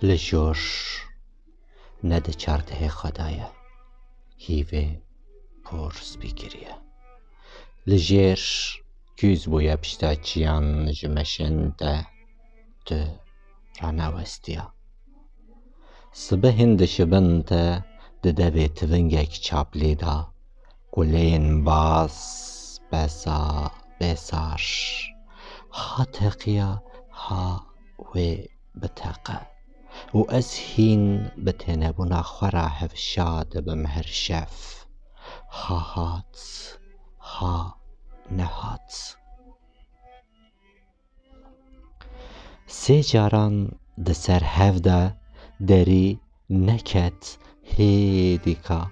لجۆش نەدە چاردەهێ خەدایە هیڤێ پۆرسبی گریە لەژێر گوێز بوویە پشتاچیان ژمەشێندە تو ڕاناوەستیە سبەهێن دەشەبەندە دەدەبێت تڤنگێک چاپلێدا گولێن باس بەسا بێساش هاتەقیە ها وێ بتەقە و ئەس هین بەتێنەبوونا خوەرا هەفشا دەبم هەر شەف ها هات ها نەهات سێ جاران دەسەر هەڤدا دەری نەکەت هێ دیکە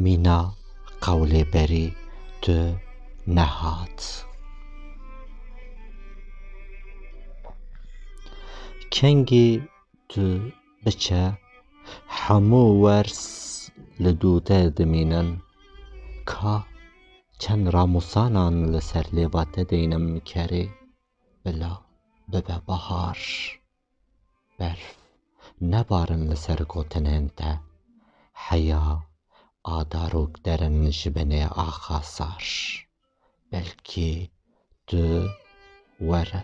مینا قەولێ بەری تو نەهات کەنگی تو بچە هەموو وەرس لە دووتە دەمێنن کا چەند ڕامۆسانان لەسەر لێڤاتە دەینم کەرێ بلا ببە بەهار بەرف نەبارن لەسەر گۆتنێنتە حەیا ئاداروک دەرن ji binê axa sar بەلکێ tu وەرە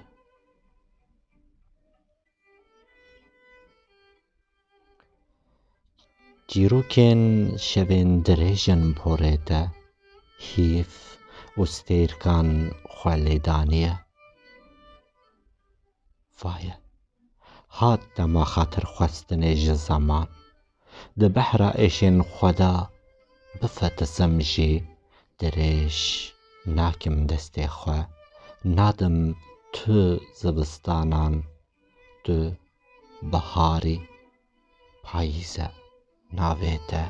چیرۆکên şevên dirêjin porê te hîv û stêrkan xwe lêdanîye vaye hat dema xatirxwestinê ji zeman di behra êşên xwe de bifetizim jî dirêj nakim destê xwe nadim tu zivistanan tu biharî payîze navê te